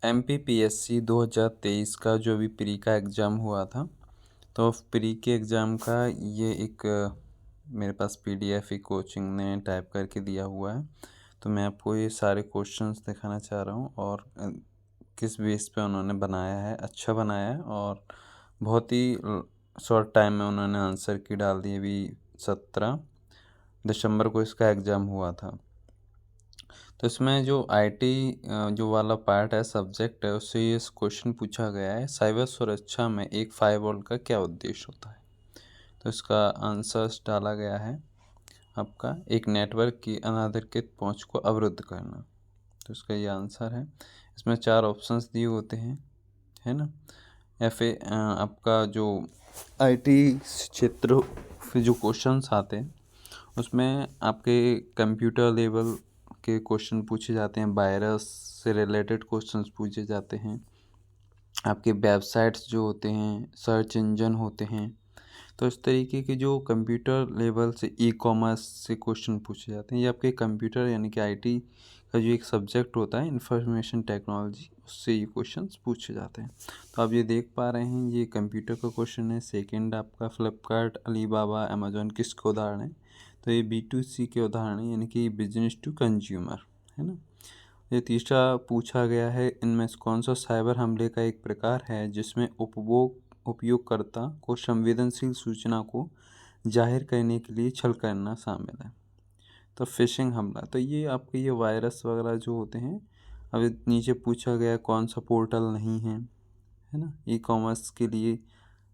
MPPSC 2023 का जो भी प्री का एग्ज़ाम हुआ था, तो प्री के एग्ज़ाम का ये एक मेरे पास PDF एक कोचिंग ने टाइप करके दिया हुआ है। तो मैं आपको ये सारे क्वेश्चंस दिखाना चाह रहा हूँ और किस बेस पे उन्होंने बनाया है, अच्छा बनाया है और बहुत ही शॉर्ट टाइम में उन्होंने आंसर की डाल दी। अभी 17 दिसंबर को इसका एग्ज़ाम हुआ था। तो इसमें जो IT जो वाला पार्ट है, सब्जेक्ट है, उससे ये क्वेश्चन पूछा गया है, साइबर सुरक्षा में एक फायरवॉल का क्या उद्देश्य होता है। तो इसका आंसर्स डाला गया है आपका, एक नेटवर्क की अनाधिकृत पहुंच को अवरुद्ध करना। तो इसका ये आंसर है। इसमें 4 ऑप्शंस दिए होते हैं, है ना। या फिर आपका जो IT क्षेत्र से जो क्वेश्चंस आते हैं उसमें आपके कंप्यूटर लेवल के क्वेश्चन पूछे जाते हैं, वायरस से रिलेटेड क्वेश्चंस पूछे जाते हैं, आपके वेबसाइट्स जो होते हैं, सर्च इंजन होते हैं। तो इस तरीके के जो कंप्यूटर लेवल से ई-कॉमर्स से क्वेश्चन पूछे जाते हैं। ये आपके कंप्यूटर यानी कि IT का जो एक सब्जेक्ट होता है, इंफॉर्मेशन टेक्नोलॉजी, उससे ये क्वेश्चंस पूछे जाते हैं। तो आप ये देख पा रहे हैं, ये कंप्यूटर का क्वेश्चन है। सेकंड आपका फ्लिपकार्ट, अलीबाबा, अमेजोन किसके उदाहरण है। तो ये B2C के उदाहरण है, यानी कि बिजनेस टू कंज्यूमर, है ना। ये तीसरा पूछा गया है, इनमें से कौन सा साइबर हमले का एक प्रकार है जिसमें उपयोगकर्ता को संवेदनशील सूचना को जाहिर करने के लिए छल करना शामिल है। तो फिशिंग हमला, तो ये आपके ये वायरस वगैरह जो होते हैं। अब नीचे पूछा गया कौन सा पोर्टल नहीं है ना, ई-कॉमर्स के लिए।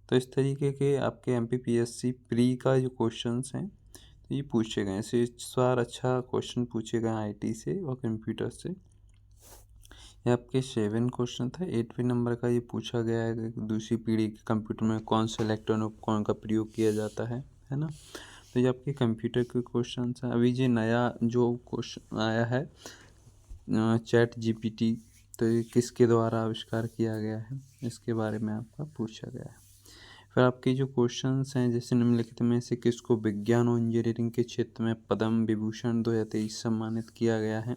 तो इस तरीके के आपके MPPSC प्री का जो क्वेश्चंस हैं, तो ये पूछे गए हैं। इस बार अच्छा क्वेश्चन पूछे गए IT से और कंप्यूटर से। ये आपके 7 क्वेश्चन था। 8वें नंबर का ये पूछा गया है कि दूसरी पीढ़ी के कंप्यूटर में कौन से इलेक्ट्रॉनिक उपकरण का प्रयोग किया जाता है ना। तो ये आपके कंप्यूटर के क्वेश्चन हैं। अभी ये नया जो क्वेश्चन आया है ChatGPT, तो ये किसके द्वारा आविष्कार किया गया है, इसके बारे में आपका पूछा गया है। फिर आपके जो क्वेश्चंस हैं, जैसे निम्नलिखित में से किसको विज्ञान और इंजीनियरिंग के क्षेत्र में पद्म विभूषण 2023 सम्मानित किया गया है।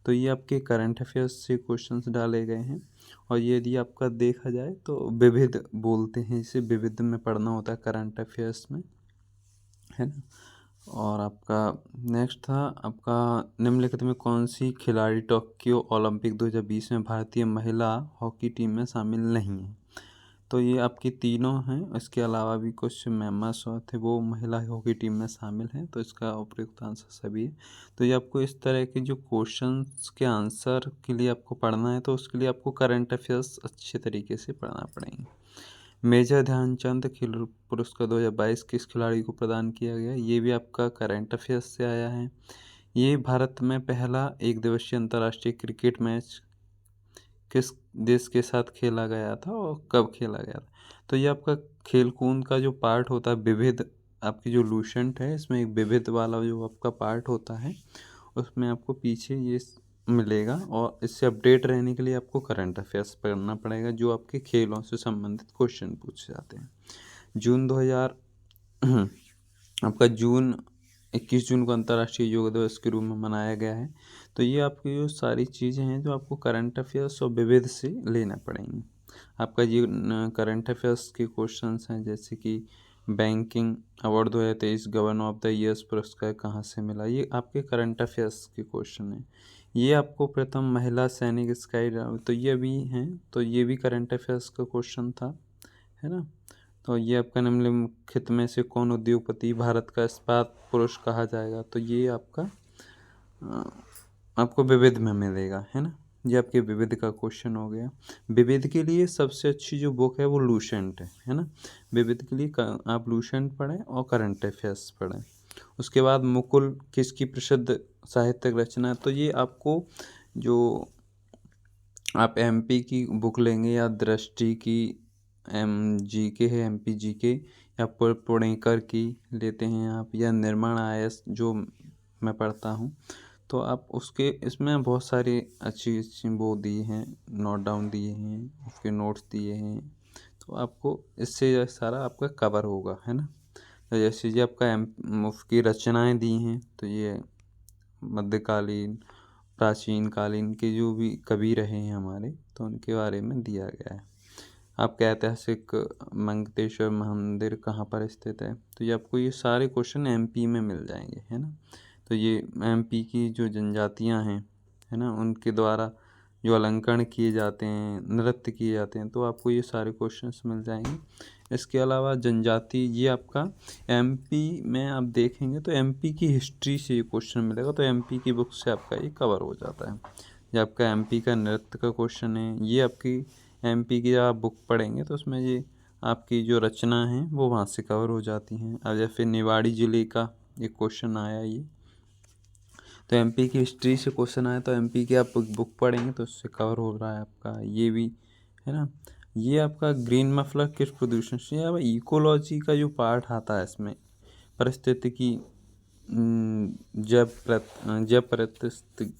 तो ये आपके करंट अफेयर्स से क्वेश्चंस डाले गए हैं। और ये यदि आपका देखा जाए तो विविध बोलते हैं, इसे विविध में पढ़ना होता है करंट अफेयर्स में, है ना। और आपका नेक्स्ट था आपका, निम्नलिखित में कौन सी खिलाड़ी टोक्यो ओलंपिक 2020 में भारतीय महिला हॉकी टीम में शामिल नहीं है। तो ये आपकी तीनों हैं, इसके अलावा भी कुछ मेंबर्स थे वो महिला हॉकी टीम में शामिल हैं। तो इसका उपयुक्त आंसर सभी है। तो ये आपको इस तरह के जो क्वेश्चंस के आंसर के लिए आपको पढ़ना है, तो उसके लिए आपको करंट अफेयर्स अच्छे तरीके से पढ़ना पड़ेंगे। मेजर ध्यानचंद खेल पुरस्कार 2022 किस खिलाड़ी को प्रदान किया गया, ये भी आपका करंट अफेयर्स से आया है। ये भारत में पहला एक दिवसीय अंतर्राष्ट्रीय क्रिकेट मैच किस देश के साथ खेला गया था और कब खेला गया था। तो ये आपका खेल कूद का जो पार्ट होता है, विविध आपकी जो लूसेंट है, इसमें एक विविध वाला जो आपका पार्ट होता है, उसमें आपको पीछे ये मिलेगा। और इससे अपडेट रहने के लिए आपको करंट अफेयर्स पढ़ना पड़ेगा, जो आपके खेलों से संबंधित क्वेश्चन पूछे जाते हैं। जून 2000 आपका जून 21 जून को अंतर्राष्ट्रीय योग दिवस के रूप में मनाया गया है। तो ये आपकी जो सारी चीज़ें हैं जो आपको करंट अफेयर्स और विविध से लेना पड़ेंगी। आपका ये करंट अफेयर्स के क्वेश्चंस हैं, जैसे कि banking award 2023 governor of the years पुरस्कार कहाँ से मिला, ये आपके करंट अफेयर्स के क्वेश्चन हैं। ये आपको प्रथम महिला सैनिक स्काई, तो ये भी हैं, तो ये भी करंट अफेयर्स का क्वेश्चन था, है ना। तो ये आपका निम्नलिखित में से कौन उद्योगपति भारत का इस्पात पुरुष कहा जाएगा, तो ये आपका आपको विविध में मिलेगा, है ना। ये आपके विविध का क्वेश्चन हो गया। विविध के लिए सबसे अच्छी जो बुक है वो लूसेंट है ना। विविध के लिए आप लूसेंट पढ़ें और करंट अफेयर्स पढ़ें। उसके बाद मुकुल किसकी प्रसिद्ध साहित्यिक रचना है, तो ये आपको जो आप MP की बुक लेंगे या दृष्टि की GK है, MP GK, या पुणेकर की लेते हैं आप, या निर्माण IS जो मैं पढ़ता हूँ, तो आप उसके इसमें बहुत सारी अच्छी अच्छी वो दी हैं, नोट डाउन दिए हैं, उसके नोट्स दिए हैं। तो आपको इससे जो सारा आपका कवर होगा, है ना। तो जैसे जी आपका उसकी रचनाएं दी हैं, तो ये मध्यकालीन प्राचीन कालीन के जो भी कवि रहे हैं हमारे, तो उनके बारे में दिया गया है। आपका ऐतिहासिक मंगतेश्वर मंदिर कहाँ पर स्थित है, तो ये आपको ये सारे क्वेश्चन एमपी में मिल जाएंगे, है ना। तो ये एमपी की जो जनजातियाँ हैं, है ना, उनके द्वारा जो अलंकरण किए जाते हैं, नृत्य किए जाते हैं, तो आपको ये सारे क्वेश्चंस मिल जाएंगे। इसके अलावा जनजाति, ये आपका एमपी में आप देखेंगे तो एमपी की हिस्ट्री से ये क्वेश्चन मिलेगा, तो एमपी की बुक से आपका ये कवर हो जाता है। ये आपका एमपी का नृत्य का क्वेश्चन है, ये आपकी एमपी की जब आप बुक पढ़ेंगे तो उसमें ये आपकी जो रचना है वो वहाँ से कवर हो जाती हैं। अब या फिर निवाड़ी ज़िले का एक क्वेश्चन आया ये, तो एमपी की हिस्ट्री से क्वेश्चन आया, तो एमपी की आप बुक पढ़ेंगे तो उससे कवर हो रहा है आपका ये भी, है ना। ये आपका ग्रीन मफलर किस प्रदूषण से, अब इकोलॉजी का जो पार्ट आता है इसमें, पारिस्थितिकी, जैव पारिस्थितिकी,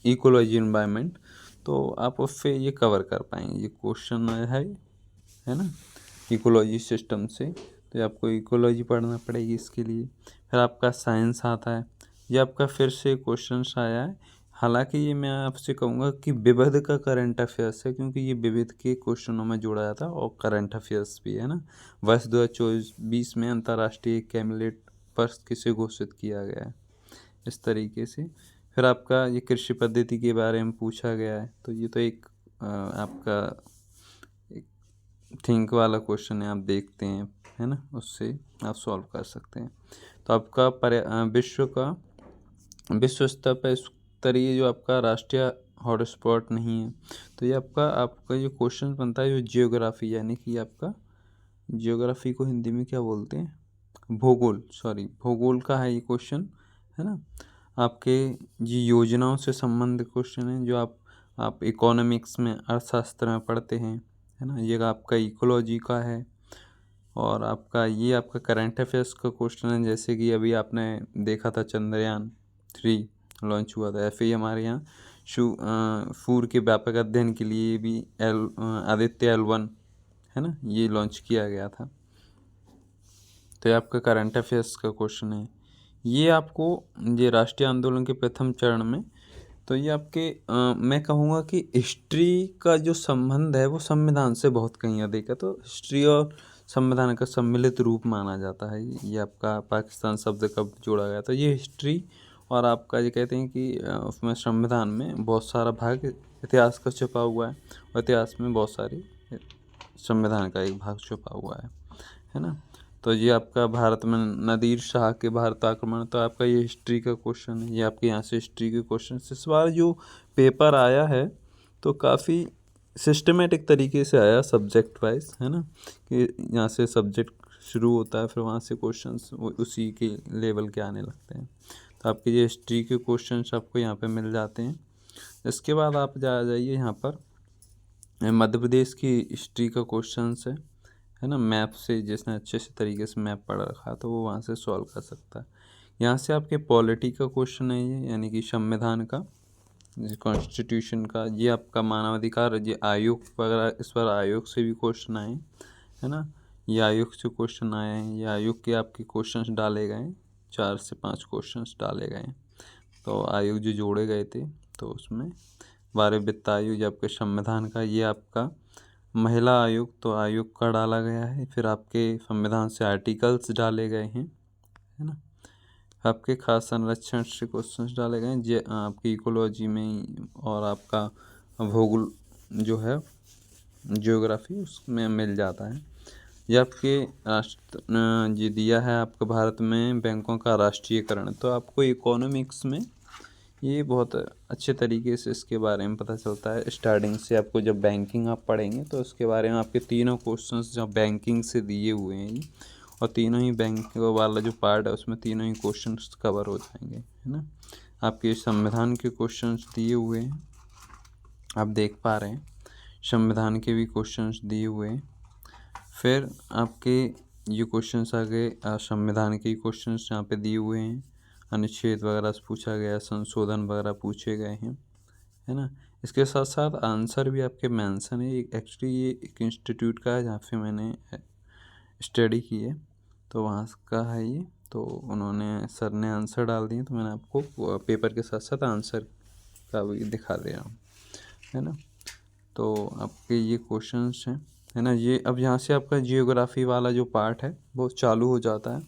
इकोलॉजी एनवायरनमेंट, तो आप उससे ये कवर कर पाएंगे। ये क्वेश्चन है ना, इकोलॉजी सिस्टम से, तो ये आपको इकोलॉजी पढ़ना पड़ेगी इसके लिए। फिर आपका साइंस आता है, ये आपका फिर से क्वेश्चन आया है। हालांकि ये मैं आपसे कहूँगा कि विविध का करंट अफेयर्स है, क्योंकि ये विविध के क्वेश्चनों में जोड़ा जाता है और करंट अफेयर्स भी है ना। वर्ष 2024 में अंतर्राष्ट्रीय कैबिनेट वर्ष किसे घोषित किया गया है, इस तरीके से। फिर आपका ये कृषि पद्धति के बारे में पूछा गया है, तो ये तो एक आपका एक थिंक वाला क्वेश्चन है, आप देखते हैं, है ना, उससे आप सॉल्व कर सकते हैं। तो आपका विश्व स्तर पर स्तरीय जो आपका राष्ट्रीय हॉटस्पॉट नहीं है, तो ये आपका जो क्वेश्चन बनता है जो जियोग्राफी, यानी कि आपका जियोग्राफी को हिंदी में क्या बोलते हैं, भूगोल का है ये क्वेश्चन, है ना। आपके ये योजनाओं से संबंधित क्वेश्चन है, जो आप इकोनॉमिक्स में, अर्थशास्त्र में पढ़ते हैं, है ना। ये आपका इकोलॉजी का है। और आपका करंट अफेयर्स का क्वेश्चन है, जैसे कि अभी आपने देखा था चंद्रयान 3 लॉन्च हुआ था, ऐसे ही हमारे यहाँ सूर्य के व्यापक अध्ययन के लिए भी आदित्य L1, है ना, ये लॉन्च किया गया था। तो ये आपका करंट अफेयर्स का क्वेश्चन है। ये आपको ये राष्ट्रीय आंदोलन के प्रथम चरण में, तो ये मैं कहूँगा कि हिस्ट्री का जो संबंध है वो संविधान से बहुत कहीं अधिक है, तो हिस्ट्री और संविधान का सम्मिलित रूप माना जाता है। ये आपका पाकिस्तान शब्द कब जोड़ा गया, तो ये हिस्ट्री और आपका ये कहते हैं कि उसमें संविधान में बहुत सारा भाग इतिहास का छुपा हुआ है, और इतिहास में बहुत सारी संविधान का एक भाग छुपा हुआ है ना। तो ये आपका भारत में नादिर शाह के भारत आक्रमण, तो आपका ये हिस्ट्री का क्वेश्चन है, ये आपके यहाँ से हिस्ट्री के क्वेश्चन। इस बार जो पेपर आया है तो काफ़ी सिस्टमेटिक तरीके से आया, सब्जेक्ट वाइज, है ना, कि यहाँ से सब्जेक्ट शुरू होता है, फिर वहाँ से क्वेश्चंस उसी के लेवल के आने लगते हैं। तो आपके ये हिस्ट्री के क्वेश्चंस आपको यहाँ पे मिल जाते हैं। इसके बाद आप जाइए यहाँ पर मध्य प्रदेश की हिस्ट्री का क्वेश्चंस है ना, मैप से, जिसने अच्छे से तरीके से मैप पढ़ रखा तो वो वहाँ से सॉल्व कर सकता है। यहाँ से आपके पॉलिटी का क्वेश्चन है ये, यानी कि संविधान का, कॉन्स्टिट्यूशन का। ये आपका मानवाधिकार, ये आयोग वगैरह, इस पर आयोग से भी क्वेश्चन आए, है ना। ये आयोग से क्वेश्चन आए हैं, ये आयोग के आपके क्वेश्चंस डाले गए, 4 से 5 क्वेश्चंस डाले गए, तो आयोग जो जोड़े गए थे, तो उसमें 12 वित्त आयोग, आपके संविधान का, ये आपका महिला आयोग, तो आयोग का डाला गया है। फिर आपके संविधान से आर्टिकल्स डाले गए हैं, है ना। आपके खास संरक्षण से क्वेश्चंस डाले गए हैं, आपकी इकोलॉजी में, और आपका भूगोल जो है जियोग्राफी, उसमें मिल जाता है। ये आपके ये दिया है आपका भारत में बैंकों का राष्ट्रीयकरण, तो आपको इकोनॉमिक्स में ये बहुत अच्छे तरीके से इसके बारे में पता चलता है। स्टार्टिंग से आपको जब बैंकिंग आप पढ़ेंगे तो उसके बारे में आपके तीनों क्वेश्चंस जो बैंकिंग से दिए हुए हैं, और तीनों ही बैंक वाला जो पार्ट है उसमें तीनों ही क्वेश्चंस कवर हो जाएंगे, है ना। आपके संविधान के क्वेश्चंस दिए हुए हैं, आप देख पा रहे हैं, संविधान के भी क्वेश्चंस दिए हुए हैं। फिर आपके ये क्वेश्चंस आ गए, संविधान के क्वेश्चंस यहाँ पे दिए हुए हैं, अनुच्छेद वगैरह से पूछा गया, संशोधन वगैरह पूछे गए हैं, है ना। इसके साथ साथ आंसर भी आपके मेंशन है। एक्चुअली ये एक इंस्टीट्यूट का है जहाँ पे मैंने स्टडी की है, तो वहाँ का है ये, तो उन्होंने सर ने आंसर डाल दिए, तो मैंने आपको पेपर के साथ साथ आंसर का भी दिखा दे रहा हूँ, है ना। तो आपके ये क्वेश्चंस हैं, है ना। ये अब यहाँ से आपका जियोग्राफी वाला जो पार्ट है वो चालू हो जाता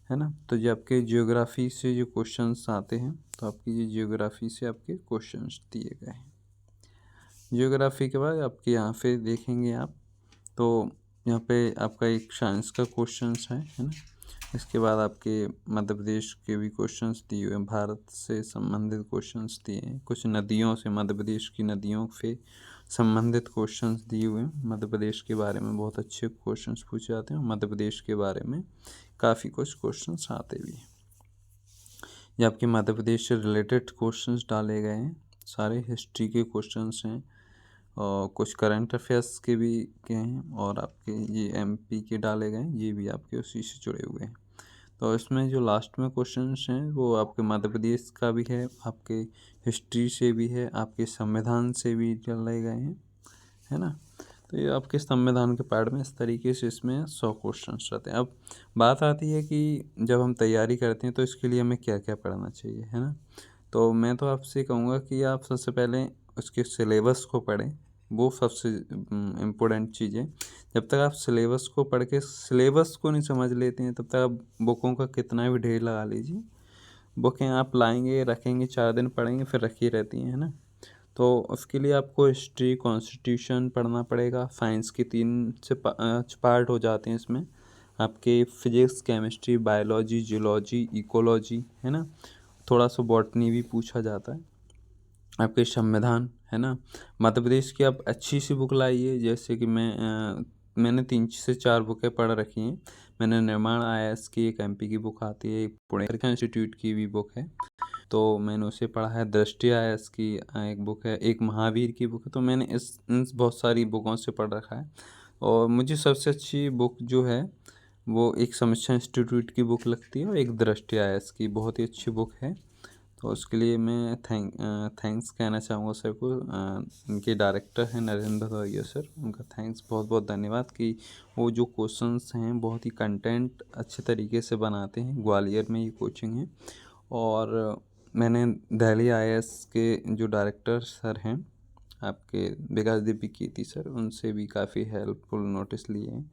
है ना। तो ये आपके जियोग्राफी से जो क्वेश्चंस आते हैं, तो आपकी ये जियोग्राफी से आपके क्वेश्चंस दिए गए हैं। जियोग्राफी के बाद आपके यहाँ पे देखेंगे आप, तो यहाँ पे आपका एक साइंस का क्वेश्चंस है ना। इसके बाद आपके मध्य प्रदेश के भी क्वेश्चंस दिए हुए हैं, भारत से संबंधित क्वेश्चंस दिए हैं, कुछ नदियों से, मध्य प्रदेश की नदियों से संबंधित क्वेश्चंस दिए हुए हैं। मध्य प्रदेश के बारे में बहुत अच्छे क्वेश्चंस पूछे जाते हैं, मध्य प्रदेश के बारे में काफ़ी कुछ क्वेश्चंस आते भी हैं। ये आपके मध्य प्रदेश से रिलेटेड क्वेश्चंस डाले गए हैं, सारे हिस्ट्री के क्वेश्चंस हैं और कुछ करंट अफेयर्स के भी हैं, और आपके ये एमपी के डाले गए हैं, ये भी आपके उसी से जुड़े हुए हैं। तो इसमें जो लास्ट में क्वेश्चंस हैं वो आपके मध्य प्रदेश का भी है, आपके हिस्ट्री से भी है, आपके संविधान से भी डाले गए हैं, है ना। तो ये आपके संविधान के पार्ट में इस तरीके से इसमें 100 क्वेश्चंस रहते हैं। अब बात आती है कि जब हम तैयारी करते हैं तो इसके लिए हमें क्या क्या पढ़ना चाहिए, है ना। तो मैं तो आपसे कहूँगा कि आप सबसे पहले उसके सिलेबस को पढ़ें, वो सबसे इम्पोर्टेंट चीज़ है। जब तक आप सिलेबस को पढ़ के सिलेबस को नहीं समझ लेते हैं, तब तक आप बुकों का कितना भी ढेर लगा लीजिए, बुकें आप लाएंगे, रखेंगे, 4 दिन पढ़ेंगे, फिर रखी रहती हैं, है ना। तो उसके लिए आपको हिस्ट्री, कॉन्स्टिट्यूशन पढ़ना पड़ेगा। साइंस के 3 से 5 पार्ट हो जाते हैं इसमें, आपके physics, chemistry, biology, geology, ecology, है ना। थोड़ा सा बॉटनी भी पूछा जाता है। आपके संविधान, है ना। मध्य प्रदेश की आप अच्छी सी बुक लाइए, जैसे कि मैंने 3 से 4 बुकें पढ़ रखी हैं। मैंने निर्माण आईएएस की एक एमपी की बुक आती है, एक पुणे इंस्टीट्यूट की भी बुक है, तो मैंने उसे पढ़ा है। दृष्टि आईएएस की एक बुक है, एक महावीर की बुक है। तो मैंने इन बहुत सारी बुकों से पढ़ रखा है, और मुझे सबसे अच्छी बुक जो है वो एक समीक्षा इंस्टीट्यूट की बुक लगती है, और एक दृष्टि आईएएस की बहुत ही अच्छी बुक है। तो उसके लिए मैं थैंक्स कहना चाहूँगा सर को। इनके डायरेक्टर हैं नरेंद्र भदैया सर, उनका थैंक्स, बहुत बहुत धन्यवाद कि वो जो क्वेश्चंस हैं बहुत ही कंटेंट अच्छे तरीके से बनाते हैं। ग्वालियर में ये कोचिंग है, और मैंने दिल्ली आईएएस के जो डायरेक्टर सर हैं आपके विकास दीपी कीर्ति सर, उनसे भी काफ़ी हेल्पफुल नोटिस लिए हैं।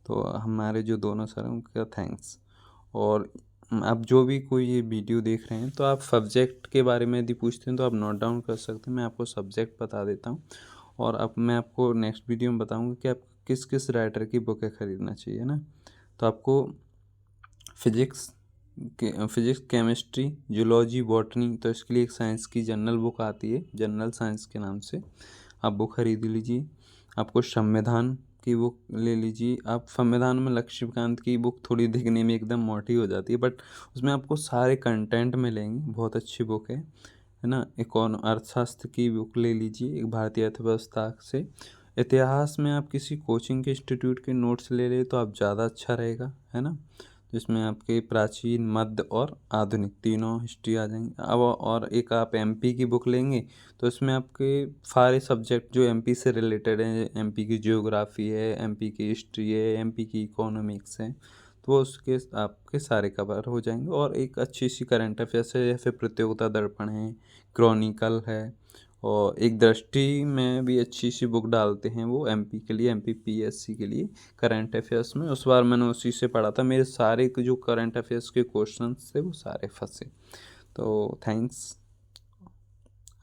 तो हमारे जो दोनों सर हैं उनका थैंक्स। और आप जो भी कोई ये वीडियो देख रहे हैं, तो आप सब्जेक्ट के बारे में यदि पूछते हैं तो आप नोट डाउन कर सकते हैं, मैं आपको सब्जेक्ट बता देता हूँ। और अब मैं आपको नेक्स्ट वीडियो में बताऊँगा कि आप किस किस राइटर की बुकें ख़रीदना चाहिए ना। तो आपको फिजिक्स, केमिस्ट्री, जूलॉजी, बॉटनी, तो इसके लिए एक साइंस की जनरल बुक आती है, जनरल साइंस के नाम से, आप बुक खरीद लीजिए। आपको संविधान की बुक ले लीजिए। आप संविधान में लक्ष्मीकांत की बुक थोड़ी दिखने में एकदम मोटी हो जाती है, बट उसमें आपको सारे कंटेंट मिलेंगे, बहुत अच्छी बुक है ना। अर्थशास्त्र की बुक ले लीजिए, एक भारतीय अर्थव्यवस्था से। इतिहास में आप किसी कोचिंग के इंस्टीट्यूट के नोट्स ले ले तो आप ज़्यादा अच्छा रहेगा, है ना। जिसमें आपके प्राचीन, मध्य और आधुनिक तीनों हिस्ट्री आ जाएंगी। अब और एक आप एमपी की बुक लेंगे तो इसमें आपके सारे सब्जेक्ट जो एमपी से रिलेटेड हैं, एमपी की जियोग्राफी है, एमपी की हिस्ट्री है, एमपी की इकोनॉमिक्स है, तो उसके आपके सारे कवर हो जाएंगे। और एक अच्छी सी करंट अफेयर्स है, जैसे प्रतियोगिता दर्पण है, क्रॉनिकल है, और एक दृष्टि में भी अच्छी सी बुक डालते हैं वो एमपी के लिए, एमपी पीएससी के लिए, करंट अफेयर्स में। उस बार मैंने उसी से पढ़ा था, मेरे सारे जो करंट अफेयर्स के क्वेश्चन थे वो सारे फंसे। तो थैंक्स,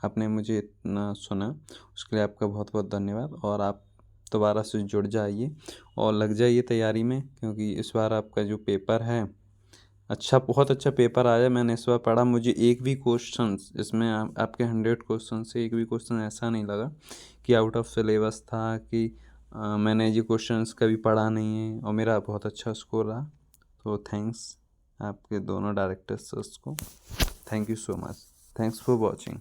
आपने मुझे इतना सुना, उसके लिए आपका बहुत बहुत धन्यवाद। और आप दोबारा से जुड़ जाइए और लग जाइए तैयारी में, क्योंकि इस बार आपका जो पेपर है अच्छा, बहुत अच्छा पेपर आया। मैंने इस बार पढ़ा, मुझे एक भी क्वेश्चन इसमें आपके 100 क्वेश्चन से एक भी क्वेश्चन ऐसा नहीं लगा कि आउट ऑफ सिलेबस था, कि मैंने ये क्वेश्चंस कभी पढ़ा नहीं है, और मेरा बहुत अच्छा स्कोर रहा। तो थैंक्स आपके दोनों डायरेक्टर्स को, thank you so much, thanks for watching.